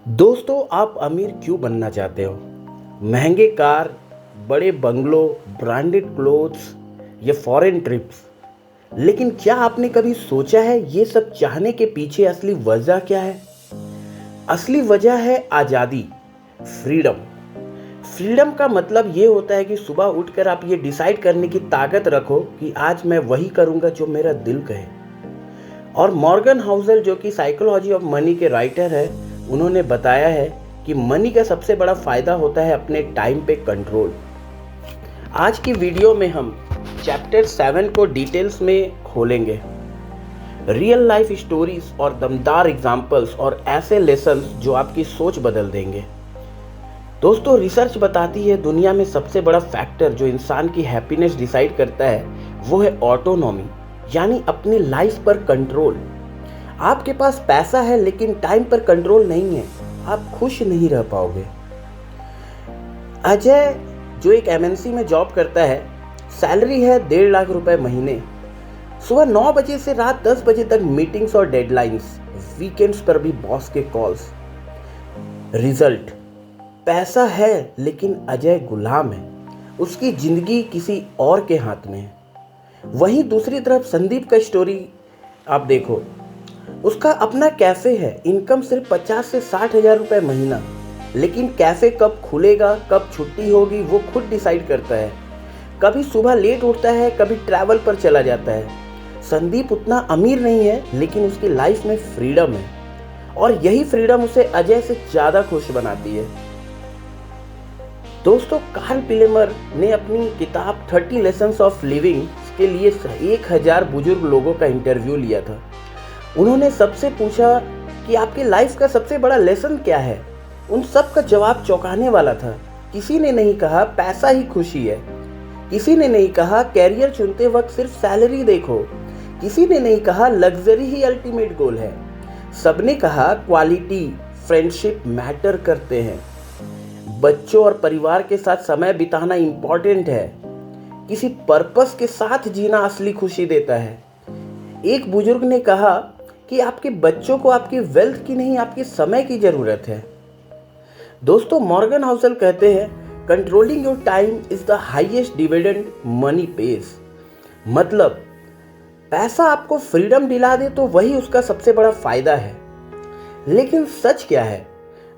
दोस्तों, आप अमीर क्यों बनना चाहते हो? महंगे कार, बड़े बंगलो, ब्रांडेड क्लोथ्स या फॉरेन ट्रिप्स। लेकिन क्या आपने कभी सोचा है ये सब चाहने के पीछे असली वजह क्या है? असली वजह है आज़ादी, फ्रीडम। फ्रीडम का मतलब ये होता है कि सुबह उठकर आप ये डिसाइड करने की ताकत रखो कि आज मैं वही करूँगा जो मेरा दिल कहे। और मॉर्गन हाउसल, जो कि साइकोलॉजी ऑफ मनी के राइटर है, उन्होंने बताया है कि मनी का सबसे बड़ा फायदा होता है अपने टाइम पे कंट्रोल। आज की वीडियो में हम चैप्टर 7 को डिटेल्स में खोलेंगे। रियल लाइफ स्टोरीज और दमदार एग्जाम्पल्स और ऐसे लेसन्स जो आपकी सोच बदल देंगे। दोस्तों, रिसर्च बताती है दुनिया में सबसे बड़ा फैक्टर जो इंसान की हैप्पीनेस डिसाइड करता है वो है ऑटोनॉमी, यानी अपनी लाइफ पर कंट्रोल। आपके पास पैसा है लेकिन टाइम पर कंट्रोल नहीं है, आप खुश नहीं रह पाओगे। अजय, जो एक एमएनसी में जॉब करता है, सैलरी है 1.5 लाख रुपए महीने। सुबह 9 बजे से रात 10 बजे तक मीटिंग्स और डेडलाइंस, वीकेंड्स पर भी बॉस के कॉल्स। रिजल्ट, पैसा है लेकिन अजय गुलाम है, उसकी जिंदगी किसी और के हाथ में है। वहीं दूसरी तरफ संदीप का स्टोरी आप देखो, उसका अपना कैफे है, इनकम सिर्फ 50 से 60 हजार रुपए महीना, लेकिन कैफे कब खुलेगा, कब छुट्टी होगी, वो खुद डिसाइड करता है। कभी सुबह लेट उठता है, कभी ट्रैवल पर चला जाता है। संदीप उतना अमीर नहीं है लेकिन उसकी लाइफ में फ्रीडम है, और यही फ्रीडम उसे अजय से ज्यादा खुश बनाती है। दोस्तों, कार्ल पिलेमर ने अपनी किताब 30 लेसन्स ऑफ लिविंग के लिए 1000 बुजुर्ग लोगों का इंटरव्यू लिया था। उन्होंने सबसे पूछा कि आपकी लाइफ का सबसे बड़ा लेसन क्या है। उन सब का जवाब चौंकाने वाला था। किसी ने नहीं कहा पैसा ही खुशी है, किसी ने नहीं कहा कैरियर चुनते वक्त सिर्फ सैलरी देखो, किसी ने नहीं कहा लग्जरी ही अल्टीमेट गोल है। सबने कहा क्वालिटी, फ्रेंडशिप मैटर करते हैं, बच्चों और परिवार के साथ समय बिताना इंपॉर्टेंट है, किसी पर्पस के साथ जीना असली खुशी देता है। एक बुजुर्ग ने कहा कि आपके बच्चों को आपकी वेल्थ की नहीं, आपके समय की जरूरत है। दोस्तों, मॉर्गन हाउसल कहते हैं controlling your time is the highest dividend money page. मतलब पैसा आपको फ्रीडम दिला दे तो वही उसका सबसे बड़ा फायदा है। लेकिन सच क्या है?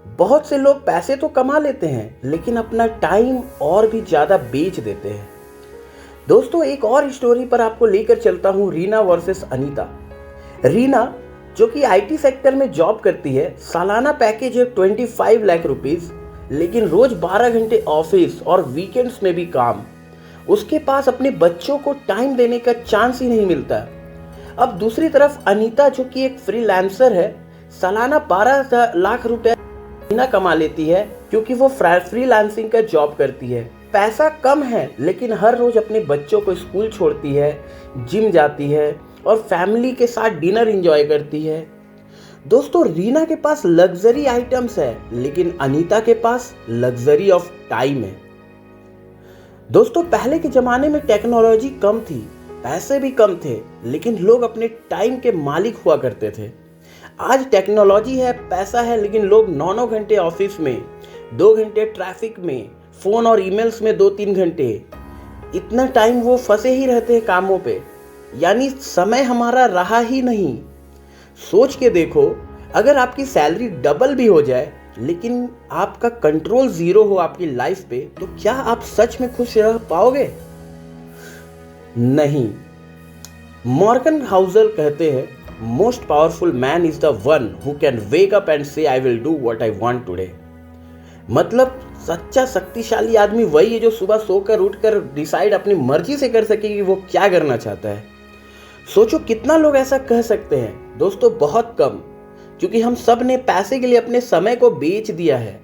बहुत से लोग पैसे तो कमा लेते हैं लेकिन अपना टाइम और भी ज्यादा बेच देते हैं। दोस्तों, एक और स्टोरी पर आपको लेकर चलता हूं, रीना वर्सेस अनीता। रीना, जो कि आईटी सेक्टर में जॉब करती है, सालाना पैकेज है 25 लाख रुपीज, लेकिन रोज 12 घंटे ऑफिस और वीकेंड्स में भी काम। उसके पास अपने बच्चों को टाइम देने का चांस ही नहीं मिलता। अब दूसरी तरफ अनीता, जो कि एक फ्रीलांसर है, सालाना 12 लाख रुपए महीना कमा लेती है क्योंकि वो फ्रीलांसिंग का जॉब करती है। पैसा कम है लेकिन हर रोज अपने बच्चों को स्कूल छोड़ती है, जिम जाती है और फैमिली के साथ डिनर एंजॉय करती है। दोस्तों, रीना के पास लग्जरी आइटम्स है लेकिन अनीता के पास लग्जरी ऑफ टाइम है। दोस्तों, पहले के जमाने में टेक्नोलॉजी कम थी, पैसे भी कम थे, लेकिन लोग अपने टाइम के मालिक हुआ करते थे। आज टेक्नोलॉजी है, पैसा है, लेकिन लोग 9-9 घंटे ऑफिस में, 2 घंटे ट्रैफिक में, फोन और ईमेल्स में 2-3 घंटे, इतना टाइम वो फंसे ही रहते हैं कामों पे। यानी समय हमारा रहा ही नहीं। सोच के देखो, अगर आपकी सैलरी डबल भी हो जाए लेकिन आपका कंट्रोल 0 हो आपकी लाइफ पे, तो क्या आप सच में खुश रह पाओगे? नहीं। मॉर्गन हाउसल कहते हैं most powerful man is the one who can wake up and say I will do what I want today. मतलब सच्चा शक्तिशाली आदमी वही है जो सुबह सोकर उठकर डिसाइड अपनी मर्जी से कर सके कि वो क्या करना चाहता है। सोचो कितना लोग ऐसा कह सकते हैं? दोस्तों, बहुत कम, क्योंकि हम सब ने पैसे के लिए अपने समय को बेच दिया है।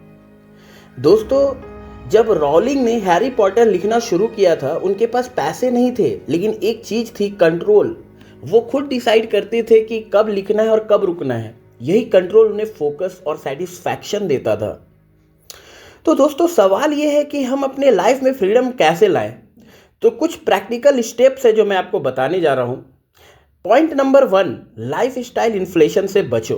दोस्तों, जब रॉलिंग ने हैरी पॉटर लिखना शुरू किया था, उनके पास पैसे नहीं थे, लेकिन एक चीज थी, कंट्रोल। वो खुद डिसाइड करते थे कि कब लिखना है और कब रुकना है। यही कंट्रोल उन्हें फोकस और सेटिस्फैक्शन देता था। तो दोस्तों, सवाल ये है कि हम अपने लाइफ में फ्रीडम कैसे लाएं? तो कुछ प्रैक्टिकल स्टेप्स है जो मैं आपको बताने जा रहा हूं। Point number 1, life style inflation से बचो।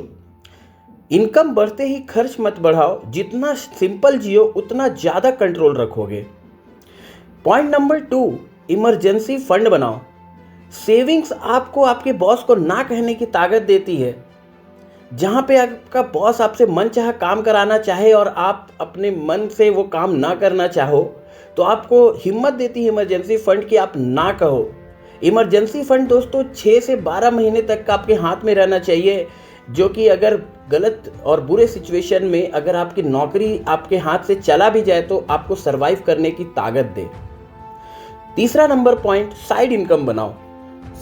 इनकम बढ़ते ही खर्च मत बढ़ाओ, जितना सिंपल जियो उतना ज़्यादा कंट्रोल रखोगे। पॉइंट नंबर 2, इमरजेंसी फंड बनाओ। सेविंग्स आपको आपके बॉस को ना कहने की ताकत देती है। जहाँ पे आपका बॉस आपसे मनचाहा काम कराना चाहे और आप अपने मन से वो काम ना करना चाहो, तो आपको हिम्मत देती है इमरजेंसी फंड कि आप ना कहो। इमरजेंसी फंड दोस्तों 6 से 12 महीने तक का आपके हाथ में रहना चाहिए, जो कि अगर गलत और बुरे सिचुएशन में अगर आपकी नौकरी आपके हाथ से चला भी जाए तो आपको सरवाइव करने की ताकत दे। तीसरा नंबर पॉइंट, साइड इनकम बनाओ।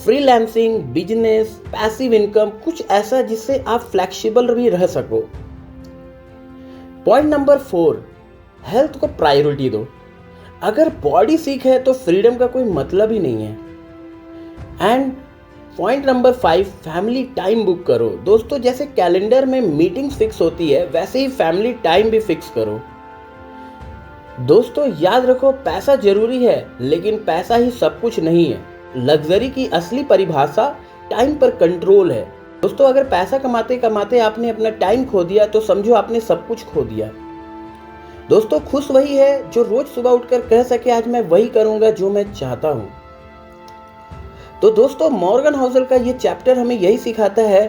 फ्रीलांसिंग, बिजनेस, पैसिव इनकम, कुछ ऐसा जिससे आप फ्लेक्सिबल भी रह सको। पॉइंट नंबर 4, हेल्थ को प्रायोरिटी दो। अगर बॉडी सिक है तो फ्रीडम का कोई मतलब ही नहीं है। And point number 5, family time book करो। दोस्तों जैसे कैलेंडर में मीटिंग्स फिक्स होती है, वैसे ही फैमिली टाइम भी फिक्स करो। दोस्तों याद रखो, पैसा जरूरी है लेकिन पैसा ही सब कुछ नहीं है। लग्जरी की असली परिभाषा टाइम पर कंट्रोल है। दोस्तों अगर पैसा कमाते कमाते आपने अपना टाइम खो दिया तो समझो आपने सब कुछ खो दिया। दोस्तों खुश वही है जो रोज सुबह उठकर कह सके आज मैं वही करूंगा जो मैं चाहता हूं। तो दोस्तों मॉर्गन हाउसल का ये चैप्टर हमें यही सिखाता है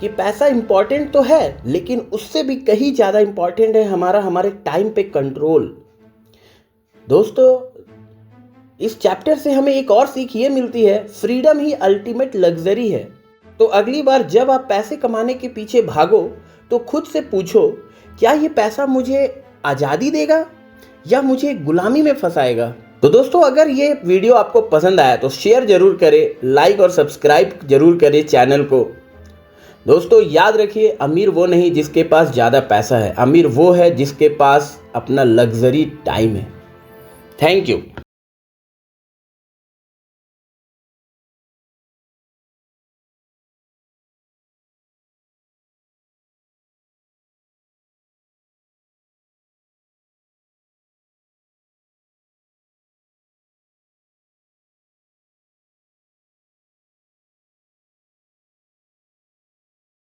कि पैसा इंपॉर्टेंट तो है लेकिन उससे भी कहीं ज़्यादा इंपॉर्टेंट है हमारे टाइम पे कंट्रोल। दोस्तों इस चैप्टर से हमें एक और सीख ये मिलती है, फ्रीडम ही अल्टीमेट लग्जरी है। तो अगली बार जब आप पैसे कमाने के पीछे भागो तो खुद से पूछो, क्या ये पैसा मुझे आज़ादी देगा या मुझे गुलामी में फंसाएगा। तो दोस्तों अगर ये वीडियो आपको पसंद आया तो शेयर जरूर करें, लाइक और सब्सक्राइब जरूर करें चैनल को। दोस्तों याद रखिए, अमीर वो नहीं जिसके पास ज़्यादा पैसा है, अमीर वो है जिसके पास अपना लग्जरी टाइम है। Thank you.